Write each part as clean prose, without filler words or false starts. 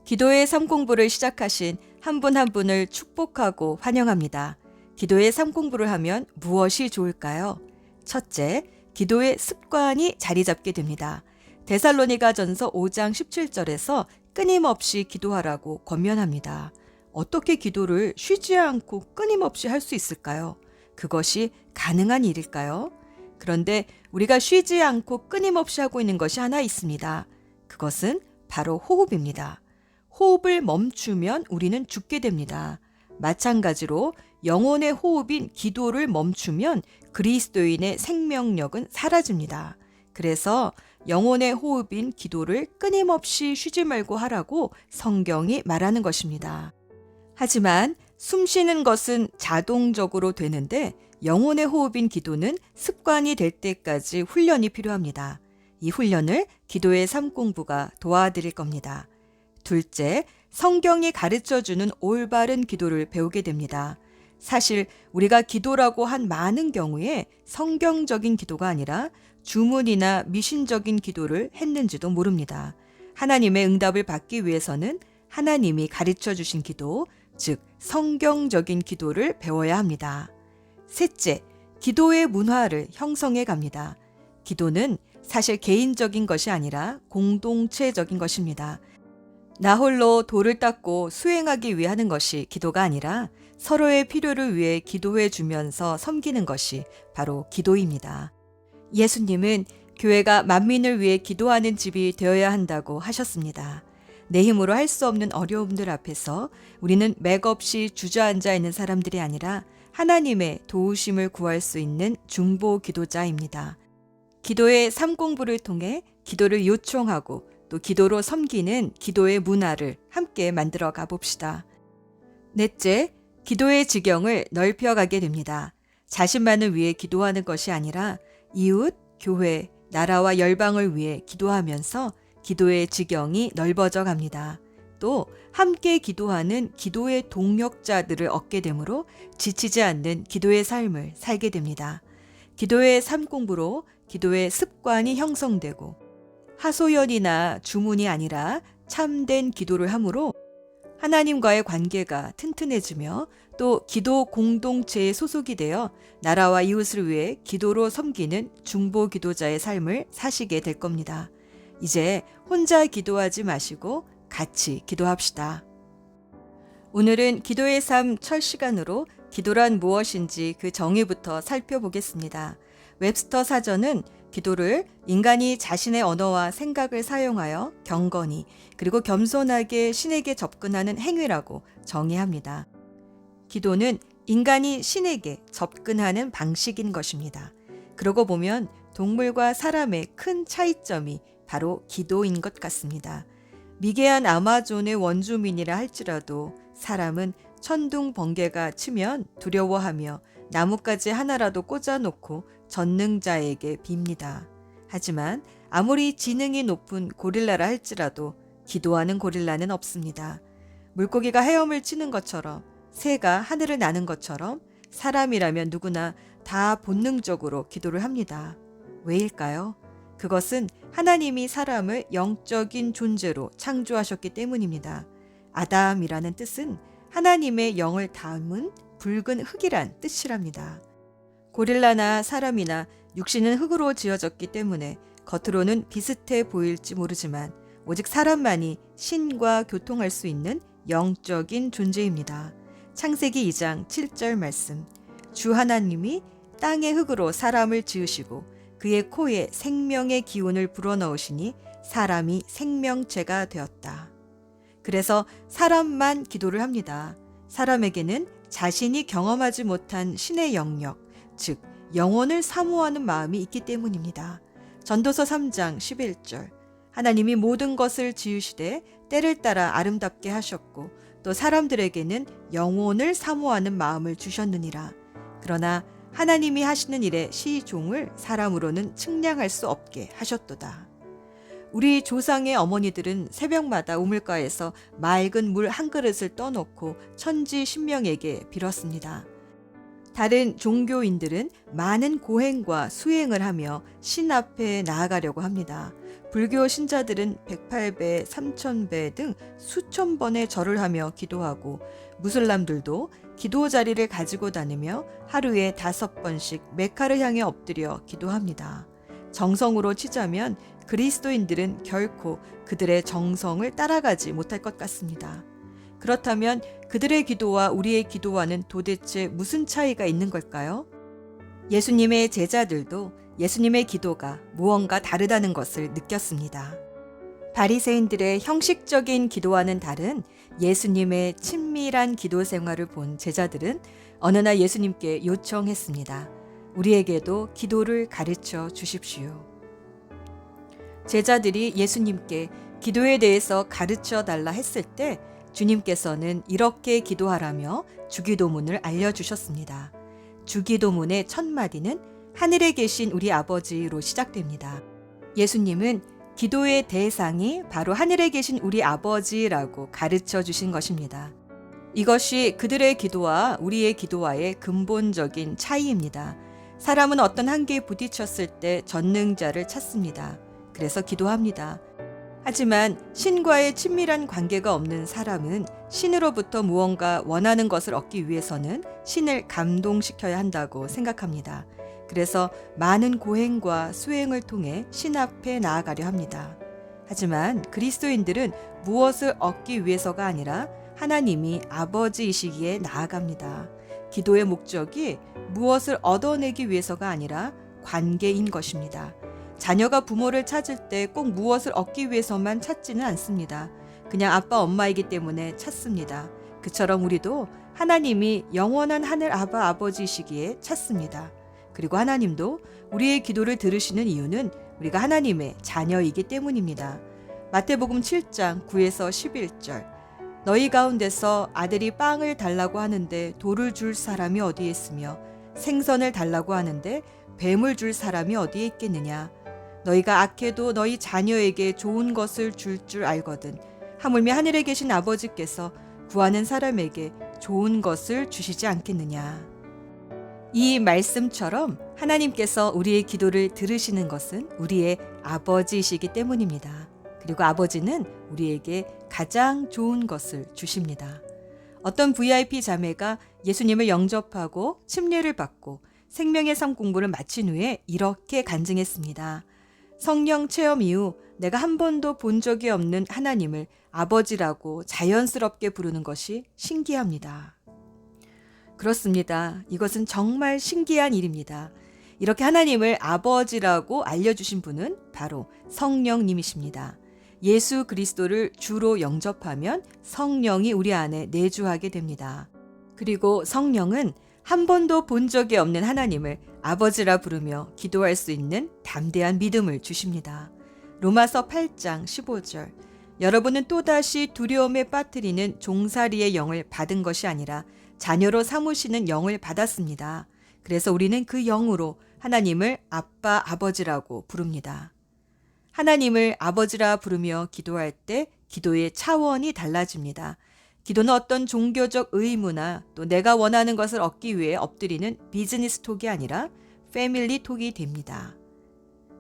기도의 삶 공부를 시작하신 한 분 한 분을 축복하고 환영합니다. 기도의 삶 공부를 하면 무엇이 좋을까요? 첫째, 기도의 습관이 자리 잡게 됩니다. 데살로니가전서 5장 17절에서 끊임없이 기도하라고 권면합니다. 어떻게 기도를 쉬지 않고 끊임없이 할 수 있을까요? 그것이 가능한 일일까요? 그런데 우리가 쉬지 않고 끊임없이 하고 있는 것이 하나 있습니다. 그것은 바로 호흡입니다. 호흡을 멈추면 우리는 죽게 됩니다. 마찬가지로 영혼의 호흡인 기도를 멈추면 그리스도인의 생명력은 사라집니다. 그래서 영혼의 호흡인 기도를 끊임없이 쉬지 말고 하라고 성경이 말하는 것입니다. 하지만 숨 쉬는 것은 자동적으로 되는데 영혼의 호흡인 기도는 습관이 될 때까지 훈련이 필요합니다. 이 훈련을 기도의 삶 공부가 도와드릴 겁니다. 둘째, 성경이 가르쳐주는 올바른 기도를 배우게 됩니다. 사실 우리가 기도라고 한 많은 경우에 성경적인 기도가 아니라 주문이나 미신적인 기도를 했는지도 모릅니다. 하나님의 응답을 받기 위해서는 하나님이 가르쳐주신 기도, 즉 성경적인 기도를 배워야 합니다. 셋째, 기도의 문화를 형성해 갑니다. 기도는 사실 개인적인 것이 아니라 공동체적인 것입니다. 나 홀로 돌을 닦고 수행하기 위해 하는 것이 기도가 아니라 서로의 필요를 위해 기도해 주면서 섬기는 것이 바로 기도입니다. 예수님은 교회가 만민을 위해 기도하는 집이 되어야 한다고 하셨습니다. 내 힘으로 할 수 없는 어려움들 앞에서 우리는 맥없이 주저앉아 있는 사람들이 아니라 하나님의 도우심을 구할 수 있는 중보 기도자입니다. 기도의 삶 공부를 통해 기도를 요청하고 또 기도로 섬기는 기도의 문화를 함께 만들어 가봅시다. 넷째, 기도의 지경을 넓혀가게 됩니다. 자신만을 위해 기도하는 것이 아니라 이웃, 교회, 나라와 열방을 위해 기도하면서 기도의 지경이 넓어져 갑니다. 또 함께 기도하는 기도의 동력자들을 얻게 되므로 지치지 않는 기도의 삶을 살게 됩니다. 기도의 삶 공부로 기도의 습관이 형성되고 하소연이나 주문이 아니라 참된 기도를 함으로 하나님과의 관계가 튼튼해지며 또 기도 공동체에 소속이 되어 나라와 이웃을 위해 기도로 섬기는 중보 기도자의 삶을 사시게 될 겁니다. 이제 혼자 기도하지 마시고 같이 기도합시다. 오늘은 기도의 삶 첫 시간으로 기도란 무엇인지 그 정의부터 살펴보겠습니다. 웹스터 사전은 기도를 인간이 자신의 언어와 생각을 사용하여 경건히 그리고 겸손하게 신에게 접근하는 행위라고 정의합니다. 기도는 인간이 신에게 접근하는 방식인 것입니다. 그러고 보면 동물과 사람의 큰 차이점이 바로 기도인 것 같습니다. 미개한 아마존의 원주민이라 할지라도 사람은 천둥 번개가 치면 두려워하며 나뭇가지 하나라도 꽂아놓고 전능자에게 빕니다. 하지만 아무리 지능이 높은 고릴라라 할지라도 기도하는 고릴라는 없습니다. 물고기가 헤엄을 치는 것처럼 새가 하늘을 나는 것처럼 사람이라면 누구나 다 본능적으로 기도를 합니다. 왜일까요? 그것은 하나님이 사람을 영적인 존재로 창조하셨기 때문입니다. 아담이라는 뜻은 하나님의 영을 담은 붉은 흙이란 뜻이랍니다. 고릴라나 사람이나 육신은 흙으로 지어졌기 때문에 겉으로는 비슷해 보일지 모르지만 오직 사람만이 신과 교통할 수 있는 영적인 존재입니다. 창세기 2장 7절 말씀. 주 하나님이 땅의 흙으로 사람을 지으시고 그의 코에 생명의 기운을 불어넣으시니 사람이 생명체가 되었다. 그래서 사람만 기도를 합니다. 사람에게는 자신이 경험하지 못한 신의 영역, 즉 영혼을 사모하는 마음이 있기 때문입니다. 전도서 3장 11절. 하나님이 모든 것을 지으시되 때를 따라 아름답게 하셨고 또 사람들에게는 영혼을 사모하는 마음을 주셨느니라. 그러나 하나님이 하시는 일에 시종을 사람으로는 측량할 수 없게 하셨도다. 우리 조상의 어머니들은 새벽마다 우물가에서 맑은 물 한 그릇을 떠놓고 천지 신명에게 빌었습니다. 다른 종교인들은 많은 고행과 수행을 하며 신 앞에 나아가려고 합니다. 불교 신자들은 108배, 3000배 등 수천 번의 절을 하며 기도하고, 무슬람들도 기도 자리를 가지고 다니며 하루에 5번씩 메카를 향해 엎드려 기도합니다. 정성으로 치자면 그리스도인들은 결코 그들의 정성을 따라가지 못할 것 같습니다. 그렇다면 그들의 기도와 우리의 기도와는 도대체 무슨 차이가 있는 걸까요? 예수님의 제자들도 예수님의 기도가 무언가 다르다는 것을 느꼈습니다. 바리새인들의 형식적인 기도와는 다른 예수님의 친밀한 기도 생활을 본 제자들은 어느 날 예수님께 요청했습니다. 우리에게도 기도를 가르쳐 주십시오. 제자들이 예수님께 기도에 대해서 가르쳐 달라 했을 때 주님께서는 이렇게 기도하라며 주기도문을 알려주셨습니다. 주기도문의 첫 마디는 하늘에 계신 우리 아버지로 시작됩니다. 예수님은 기도의 대상이 바로 하늘에 계신 우리 아버지라고 가르쳐 주신 것입니다. 이것이 그들의 기도와 우리의 기도와의 근본적인 차이입니다. 사람은 어떤 한계에 부딪혔을 때 전능자를 찾습니다. 그래서 기도합니다. 하지만 신과의 친밀한 관계가 없는 사람은 신으로부터 무언가 원하는 것을 얻기 위해서는 신을 감동시켜야 한다고 생각합니다. 그래서 많은 고행과 수행을 통해 신 앞에 나아가려 합니다. 하지만 그리스도인들은 무엇을 얻기 위해서가 아니라 하나님이 아버지이시기에 나아갑니다. 기도의 목적이 무엇을 얻어내기 위해서가 아니라 관계인 것입니다. 자녀가 부모를 찾을 때 꼭 무엇을 얻기 위해서만 찾지는 않습니다. 그냥 아빠 엄마이기 때문에 찾습니다. 그처럼 우리도 하나님이 영원한 하늘 아바 아버지이시기에 찾습니다. 그리고 하나님도 우리의 기도를 들으시는 이유는 우리가 하나님의 자녀이기 때문입니다. 마태복음 7장 9에서 11절. 너희 가운데서 아들이 빵을 달라고 하는데 돌을 줄 사람이 어디에 있으며 생선을 달라고 하는데 뱀을 줄 사람이 어디에 있겠느냐. 너희가 악해도 너희 자녀에게 좋은 것을 줄 알거든. 하물며 하늘에 계신 아버지께서 구하는 사람에게 좋은 것을 주시지 않겠느냐. 이 말씀처럼 하나님께서 우리의 기도를 들으시는 것은 우리의 아버지이시기 때문입니다. 그리고 아버지는 우리에게 가장 좋은 것을 주십니다. 어떤 VIP 자매가 예수님을 영접하고 침례를 받고 생명의 삶 공부를 마친 후에 이렇게 간증했습니다. 성령 체험 이후 내가 한 번도 본 적이 없는 하나님을 아버지라고 자연스럽게 부르는 것이 신기합니다. 그렇습니다. 이것은 정말 신기한 일입니다. 이렇게 하나님을 아버지라고 알려주신 분은 바로 성령님이십니다. 예수 그리스도를 주로 영접하면 성령이 우리 안에 내주하게 됩니다. 그리고 성령은 한 번도 본 적이 없는 하나님을 아버지라 부르며 기도할 수 있는 담대한 믿음을 주십니다. 로마서 8장 15절. 여러분은 또다시 두려움에 빠뜨리는 종살이의 영을 받은 것이 아니라 자녀로 삼으시는 영을 받았습니다. 그래서 우리는 그 영으로 하나님을 아빠, 아버지라고 부릅니다. 하나님을 아버지라 부르며 기도할 때 기도의 차원이 달라집니다. 기도는 어떤 종교적 의무나 또 내가 원하는 것을 얻기 위해 엎드리는 비즈니스 톡이 아니라 패밀리 톡이 됩니다.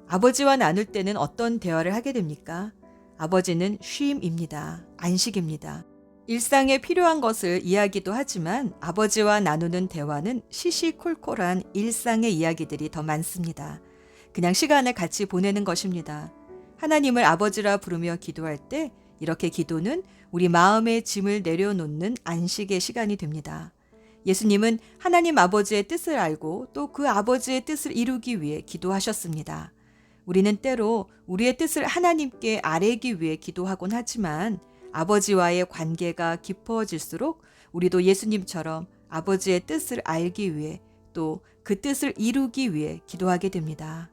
아버지와 나눌 때는 어떤 대화를 하게 됩니까? 아버지는 쉼입니다. 안식입니다. 일상에 필요한 것을 이야기도 하지만 아버지와 나누는 대화는 시시콜콜한 일상의 이야기들이 더 많습니다. 그냥 시간을 같이 보내는 것입니다. 하나님을 아버지라 부르며 기도할 때 이렇게 기도는 우리 마음의 짐을 내려놓는 안식의 시간이 됩니다. 예수님은 하나님 아버지의 뜻을 알고 또 그 아버지의 뜻을 이루기 위해 기도하셨습니다. 우리는 때로 우리의 뜻을 하나님께 아뢰기 위해 기도하곤 하지만 아버지와의 관계가 깊어질수록 우리도 예수님처럼 아버지의 뜻을 알기 위해 또 그 뜻을 이루기 위해 기도하게 됩니다.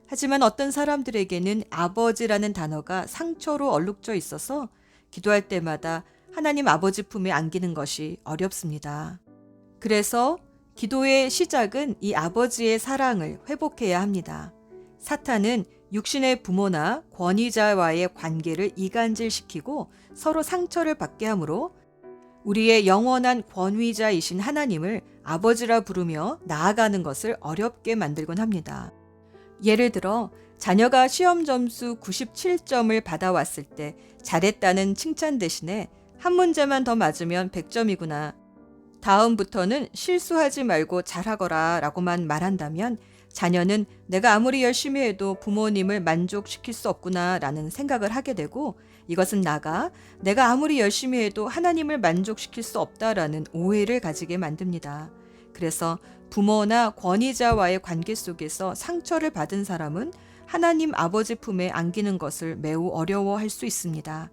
하지만 어떤 사람들에게는 아버지라는 단어가 상처로 얼룩져 있어서 기도할 때마다 하나님 아버지 품에 안기는 것이 어렵습니다. 그래서 기도의 시작은 이 아버지의 사랑을 회복해야 합니다. 사탄은 육신의 부모나 권위자와의 관계를 이간질시키고 서로 상처를 받게 하므로 우리의 영원한 권위자이신 하나님을 아버지라 부르며 나아가는 것을 어렵게 만들곤 합니다. 예를 들어 자녀가 시험 점수 97점을 받아왔을 때 잘했다는 칭찬 대신에 한 문제만 더 맞으면 100점이구나. 다음부터는 실수하지 말고 잘하거라 라고만 말한다면 자녀는 내가 아무리 열심히 해도 부모님을 만족시킬 수 없구나 라는 생각을 하게 되고, 이것은 내가 아무리 열심히 해도 하나님을 만족시킬 수 없다라는 오해를 가지게 만듭니다. 그래서 부모나 권위자와의 관계 속에서 상처를 받은 사람은 하나님 아버지 품에 안기는 것을 매우 어려워할 수 있습니다.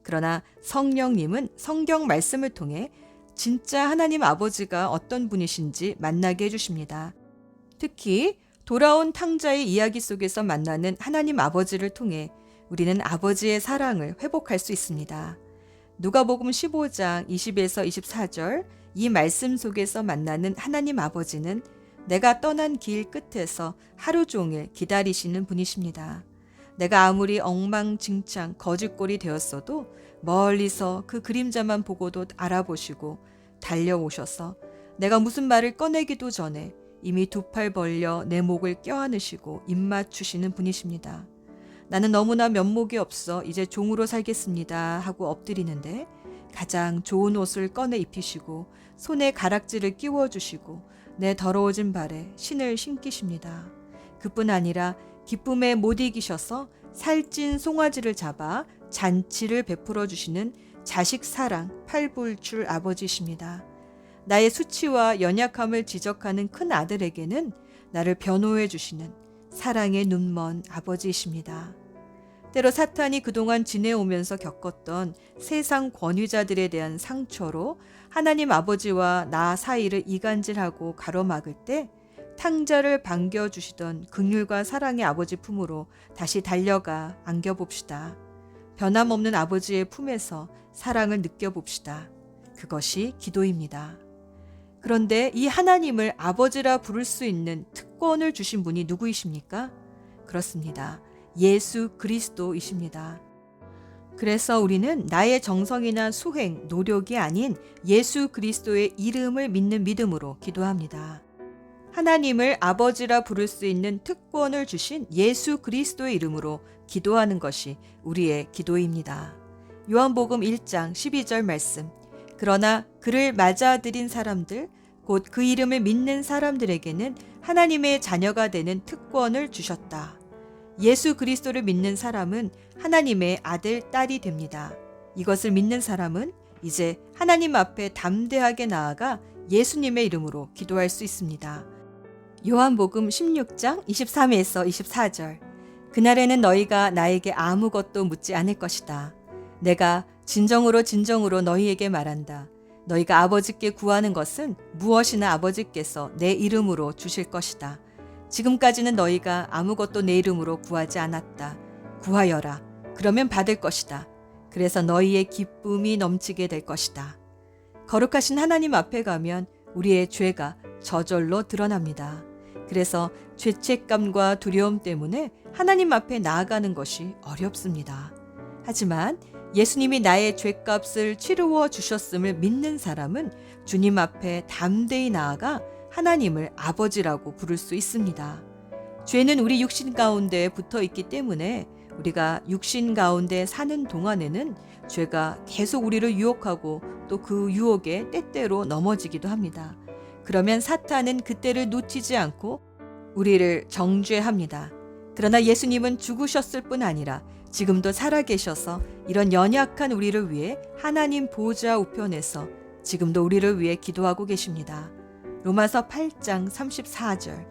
그러나 성령님은 성경 말씀을 통해 진짜 하나님 아버지가 어떤 분이신지 만나게 해주십니다. 특히 돌아온 탕자의 이야기 속에서 만나는 하나님 아버지를 통해 우리는 아버지의 사랑을 회복할 수 있습니다. 누가복음 15장 20에서 24절, 이 말씀 속에서 만나는 하나님 아버지는 내가 떠난 길 끝에서 하루 종일 기다리시는 분이십니다. 내가 아무리 엉망진창 거짓골이 되었어도 멀리서 그 그림자만 보고도 알아보시고 달려오셔서 내가 무슨 말을 꺼내기도 전에 이미 두 팔 벌려 내 목을 껴안으시고 입맞추시는 분이십니다. 나는 너무나 면목이 없어 이제 종으로 살겠습니다 하고 엎드리는데 가장 좋은 옷을 꺼내 입히시고 손에 가락지를 끼워주시고 내 더러워진 발에 신을 신기십니다. 그뿐 아니라 기쁨에 못 이기셔서 살찐 송아지를 잡아 잔치를 베풀어 주시는 자식 사랑 팔불출 아버지십니다. 나의 수치와 연약함을 지적하는 큰 아들에게는 나를 변호해 주시는 사랑의 눈먼 아버지이십니다. 때로 사탄이 그동안 지내오면서 겪었던 세상 권위자들에 대한 상처로 하나님 아버지와 나 사이를 이간질하고 가로막을 때 탕자를 반겨주시던 긍휼과 사랑의 아버지 품으로 다시 달려가 안겨봅시다. 변함없는 아버지의 품에서 사랑을 느껴봅시다. 그것이 기도입니다. 그런데 이 하나님을 아버지라 부를 수 있는 특권을 주신 분이 누구이십니까? 그렇습니다. 예수 그리스도이십니다. 그래서 우리는 나의 정성이나 수행, 노력이 아닌 예수 그리스도의 이름을 믿는 믿음으로 기도합니다. 하나님을 아버지라 부를 수 있는 특권을 주신 예수 그리스도의 이름으로 기도하는 것이 우리의 기도입니다. 요한복음 1장 12절 말씀. 그러나 그를 맞아들인 사람들, 곧 그 이름을 믿는 사람들에게는 하나님의 자녀가 되는 특권을 주셨다. 예수 그리스도를 믿는 사람은 하나님의 아들, 딸이 됩니다. 이것을 믿는 사람은 이제 하나님 앞에 담대하게 나아가 예수님의 이름으로 기도할 수 있습니다. 요한복음 16장 23에서 24절. 그날에는 너희가 나에게 아무것도 묻지 않을 것이다. 내가 진정으로 너희에게 말한다. 너희가 아버지께 구하는 것은 무엇이나 아버지께서 내 이름으로 주실 것이다. 지금까지는 너희가 아무것도 내 이름으로 구하지 않았다. 구하여라. 그러면 받을 것이다. 그래서 너희의 기쁨이 넘치게 될 것이다. 거룩하신 하나님 앞에 가면 우리의 죄가 저절로 드러납니다. 그래서 죄책감과 두려움 때문에 하나님 앞에 나아가는 것이 어렵습니다. 하지만 예수님이 나의 죄값을 치루어 주셨음을 믿는 사람은 주님 앞에 담대히 나아가 하나님을 아버지라고 부를 수 있습니다. 죄는 우리 육신 가운데 붙어 있기 때문에 우리가 육신 가운데 사는 동안에는 죄가 계속 우리를 유혹하고 또 그 유혹에 때때로 넘어지기도 합니다. 그러면 사탄은 그때를 놓치지 않고 우리를 정죄합니다. 그러나 예수님은 죽으셨을 뿐 아니라 지금도 살아계셔서 이런 연약한 우리를 위해 하나님 보좌 우편에서 지금도 우리를 위해 기도하고 계십니다. 로마서 8장 34절.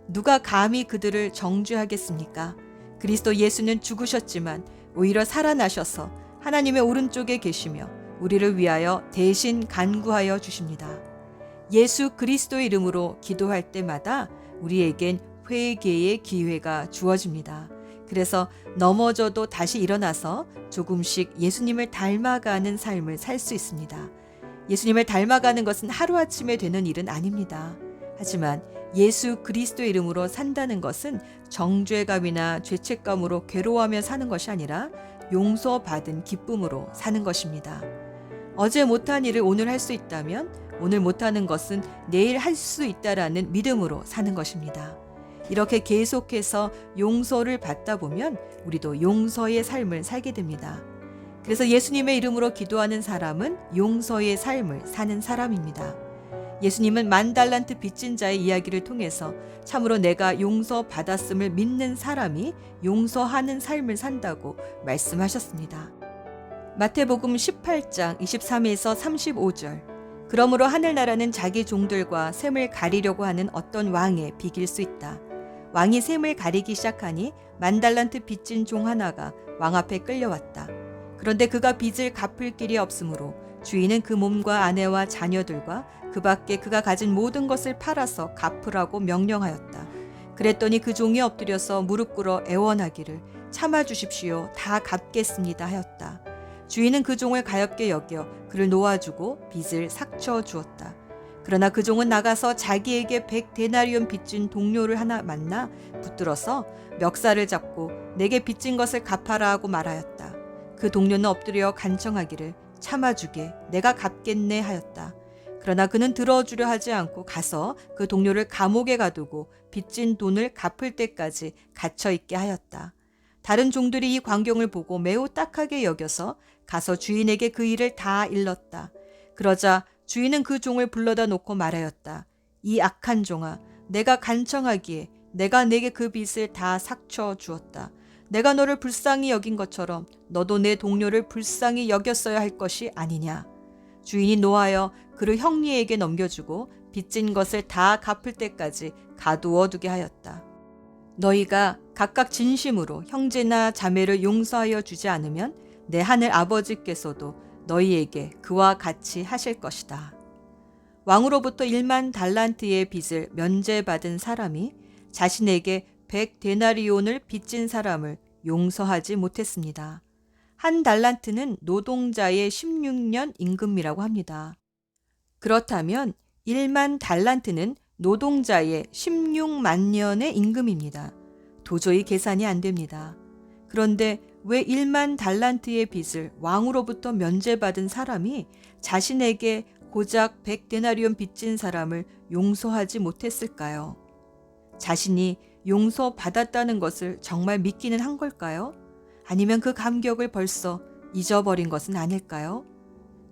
누가 감히 그들을 정죄하겠습니까? 그리스도 예수는 죽으셨지만 오히려 살아나셔서 하나님의 오른쪽에 계시며 우리를 위하여 대신 간구하여 주십니다. 예수 그리스도의 이름으로 기도할 때마다 우리에겐 회개의 기회가 주어집니다. 그래서 넘어져도 다시 일어나서 조금씩 예수님을 닮아가는 삶을 살 수 있습니다. 예수님을 닮아가는 것은 하루아침에 되는 일은 아닙니다. 하지만 예수 그리스도의 이름으로 산다는 것은 정죄감이나 죄책감으로 괴로워하며 사는 것이 아니라 용서받은 기쁨으로 사는 것입니다. 어제 못한 일을 오늘 할 수 있다면 오늘 못하는 것은 내일 할 수 있다라는 믿음으로 사는 것입니다. 이렇게 계속해서 용서를 받다 보면 우리도 용서의 삶을 살게 됩니다. 그래서 예수님의 이름으로 기도하는 사람은 용서의 삶을 사는 사람입니다. 예수님은 10,000달란트 빚진 자의 이야기를 통해서 참으로 내가 용서받았음을 믿는 사람이 용서하는 삶을 산다고 말씀하셨습니다. 마태복음 18장 23에서 35절. 그러므로 하늘나라는 자기 종들과 셈을 가리려고 하는 어떤 왕에 비길 수 있다. 왕이 셈을 가리기 시작하니 10,000달란트 빚진 종 하나가 왕 앞에 끌려왔다. 그런데 그가 빚을 갚을 길이 없으므로 주인은 그 몸과 아내와 자녀들과 그 밖에 그가 가진 모든 것을 팔아서 갚으라고 명령하였다. 그랬더니 그 종이 엎드려서 무릎 꿇어 애원하기를 참아주십시오. 다 갚겠습니다 하였다. 주인은 그 종을 가엾게 여겨 그를 놓아주고 빚을 삭쳐 주었다. 그러나 그 종은 나가서 자기에게 100데나리온 빚진 동료를 하나 만나 붙들어서 멱살을 잡고 내게 빚진 것을 갚아라 하고 말하였다. 그 동료는 엎드려 간청하기를 참아주게 내가 갚겠네 하였다. 그러나 그는 들어주려 하지 않고 가서 그 동료를 감옥에 가두고 빚진 돈을 갚을 때까지 갇혀 있게 하였다. 다른 종들이 이 광경을 보고 매우 딱하게 여겨서 가서 주인에게 그 일을 다 일렀다. 그러자 주인은 그 종을 불러다 놓고 말하였다. 이 악한 종아, 내가 간청하기에 내가 내게 그 빚을 다 삭쳐 주었다. 내가 너를 불쌍히 여긴 것처럼 너도 내 동료를 불쌍히 여겼어야 할 것이 아니냐. 주인이 노하여 그를 형리에게 넘겨주고 빚진 것을 다 갚을 때까지 가두어 두게 하였다. 너희가 각각 진심으로 형제나 자매를 용서하여 주지 않으면 내 하늘 아버지께서도 너희에게 그와 같이 하실 것이다. 왕으로부터 10,000달란트의 빚을 면제받은 사람이 자신에게 100데나리온을 빚진 사람을 용서하지 못했습니다. 한 달란트는 노동자의 16년 임금이라고 합니다. 그렇다면 10,000달란트는 노동자의 16만 년의 임금입니다. 도저히 계산이 안 됩니다. 그런데 왜 10,000달란트의 빚을 왕으로부터 면제받은 사람이 자신에게 고작 100데나리온 빚진 사람을 용서하지 못했을까요? 자신이 용서받았다는 것을 정말 믿기는 한 걸까요? 아니면 그 감격을 벌써 잊어버린 것은 아닐까요?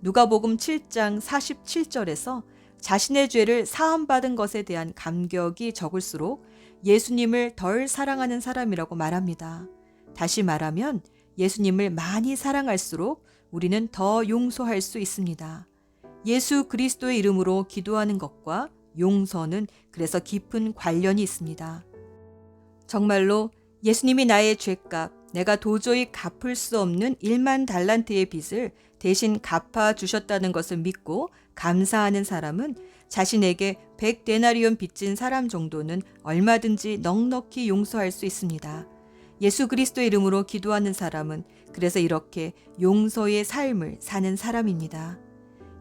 누가복음 7장 47절에서 자신의 죄를 사함받은 것에 대한 감격이 적을수록 예수님을 덜 사랑하는 사람이라고 말합니다. 다시 말하면 예수님을 많이 사랑할수록 우리는 더 용서할 수 있습니다. 예수 그리스도의 이름으로 기도하는 것과 용서는 그래서 깊은 관련이 있습니다. 정말로 예수님이 나의 죄값, 내가 도저히 갚을 수 없는 10,000달란트의 빚을 대신 갚아주셨다는 것을 믿고 감사하는 사람은 자신에게 100데나리온 빚진 사람 정도는 얼마든지 넉넉히 용서할 수 있습니다. 예수 그리스도의 이름으로 기도하는 사람은 그래서 이렇게 용서의 삶을 사는 사람입니다.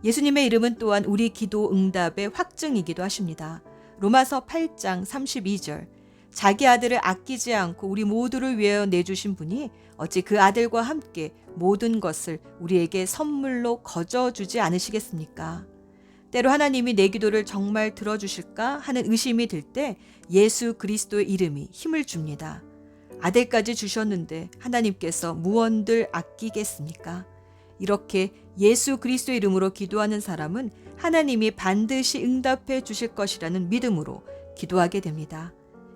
예수님의 이름은 또한 우리 기도 응답의 확증이기도 하십니다. 로마서 8장 32절. 자기 아들을 아끼지 않고 우리 모두를 위하여 내주신 분이 어찌 그 아들과 함께 모든 것을 우리에게 선물로 거저주지 않으시겠습니까? 때로 하나님이 내 기도를 정말 들어주실까 하는 의심이 들 때 예수 그리스도의 이름이 힘을 줍니다. 아들까지 주셨는데 하나님께서 무언들 아끼겠습니까? 이렇게 예수 그리스도의 이름으로 기도하는 사람은 하나님이 반드시 응답해 주실 것이라는 믿음으로 기도하게 됩니다.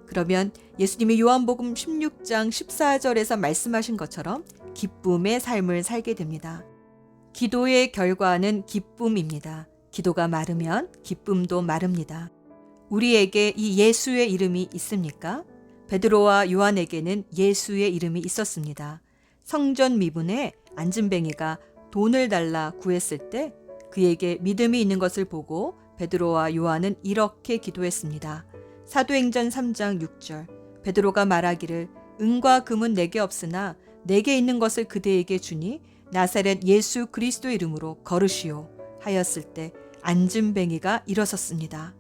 그러면 예수님이 요한복음 16장 14절에서 말씀하신 것처럼 기쁨의 삶을 살게 됩니다. 기도의 결과는 기쁨입니다. 기도가 마르면 기쁨도 마릅니다. 우리에게 이 예수의 이름이 있습니까? 베드로와 요한에게는 예수의 이름이 있었습니다. 성전 미분에 안진뱅이가 돈을 달라 구했을 때 그에게 믿음이 있는 것을 보고 베드로와 요한은 이렇게 기도했습니다. 사도행전 3장 6절. 베드로가 말하기를 은과 금은 내게 없으나 내게 있는 것을 그대에게 주니 나사렛 예수 그리스도 이름으로 걸으시오 하였을 때 안진뱅이가 일어섰습니다.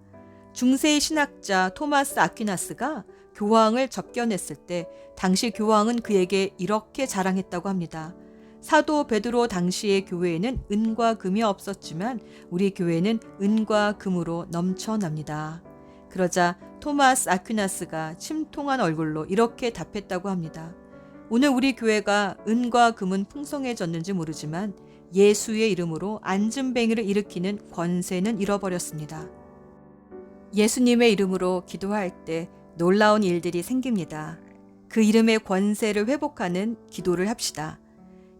중세의 신학자 토마스 아퀴나스가 교황을 접견했을 때 당시 교황은 그에게 이렇게 자랑했다고 합니다. 사도 베드로 당시의 교회에는 은과 금이 없었지만 우리 교회는 은과 금으로 넘쳐납니다. 그러자 토마스 아퀴나스가 침통한 얼굴로 이렇게 답했다고 합니다. 오늘 우리 교회가 은과 금은 풍성해졌는지 모르지만 예수의 이름으로 안진뱅이를 일으키는 권세는 잃어버렸습니다. 예수님의 이름으로 기도할 때 놀라운 일들이 생깁니다. 그 이름의 권세를 회복하는 기도를 합시다.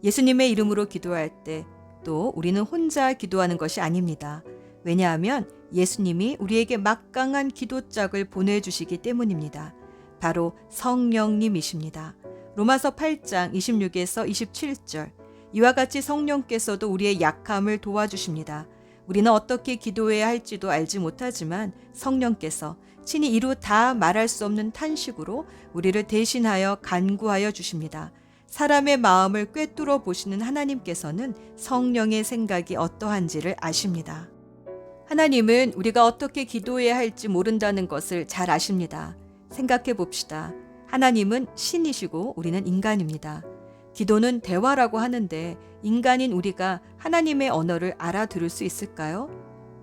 예수님의 이름으로 기도할 때 또 우리는 혼자 기도하는 것이 아닙니다. 왜냐하면 예수님이 우리에게 막강한 기도짝을 보내주시기 때문입니다. 바로 성령님이십니다. 로마서 8장 26에서 27절. 이와 같이 성령께서도 우리의 약함을 도와주십니다. 우리는 어떻게 기도해야 할지도 알지 못하지만 성령께서 친히 이루 다 말할 수 없는 탄식으로 우리를 대신하여 간구하여 주십니다. 사람의 마음을 꿰뚫어 보시는 하나님께서는 성령의 생각이 어떠한지를 아십니다. 하나님은 우리가 어떻게 기도해야 할지 모른다는 것을 잘 아십니다. 생각해 봅시다. 하나님은 신이시고 우리는 인간입니다. 기도는 대화라고 하는데 인간인 우리가 하나님의 언어를 알아들을 수 있을까요?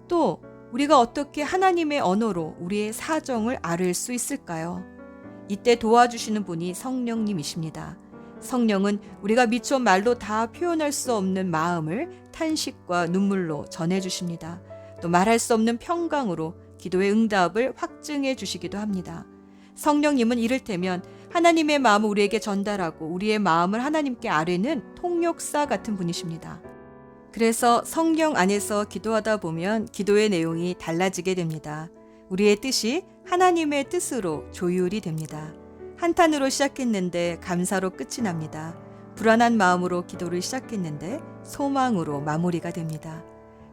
또 우리가 어떻게 하나님의 언어로 우리의 사정을 알을 수 있을까요? 이때 도와주시는 분이 성령님이십니다. 성령은 우리가 미처 말로 다 표현할 수 없는 마음을 탄식과 눈물로 전해주십니다. 또 말할 수 없는 평강으로 기도의 응답을 확증해 주시기도 합니다. 성령님은 이를테면 하나님의 마음을 우리에게 전달하고 우리의 마음을 하나님께 아뢰는 통역사 같은 분이십니다. 그래서 성령 안에서 기도하다 보면 기도의 내용이 달라지게 됩니다. 우리의 뜻이 하나님의 뜻으로 조율이 됩니다. 한탄으로 시작했는데 감사로 끝이 납니다. 불안한 마음으로 기도를 시작했는데 소망으로 마무리가 됩니다.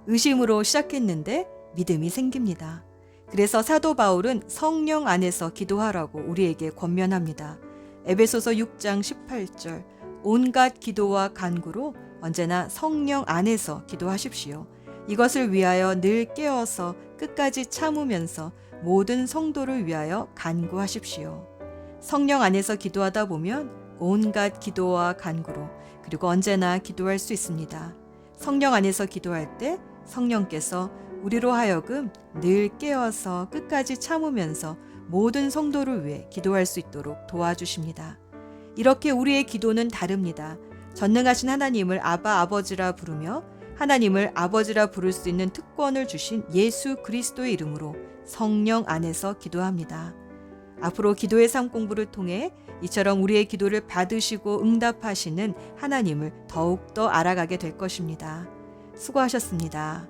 의심으로 시작했는데 믿음이 생깁니다. 그래서 사도 바울은 성령 안에서 기도하라고 우리에게 권면합니다. 에베소서 6장 18절. 온갖 기도와 간구로 언제나 성령 안에서 기도하십시오. 이것을 위하여 늘 깨어서 끝까지 참으면서 모든 성도를 위하여 간구하십시오. 성령 안에서 기도하다 보면 온갖 기도와 간구로 그리고 언제나 기도할 수 있습니다. 성령 안에서 기도할 때 성령께서 우리로 하여금 늘 깨어서 끝까지 참으면서 모든 성도를 위해 기도할 수 있도록 도와주십니다. 이렇게 우리의 기도는 다릅니다. 전능하신 하나님을 아바 아버지라 부르며 하나님을 아버지라 부를 수 있는 특권을 주신 예수 그리스도의 이름으로 성령 안에서 기도합니다. 앞으로 기도의 삶 공부를 통해 이처럼 우리의 기도를 받으시고 응답하시는 하나님을 더욱더 알아가게 될 것입니다. 수고하셨습니다.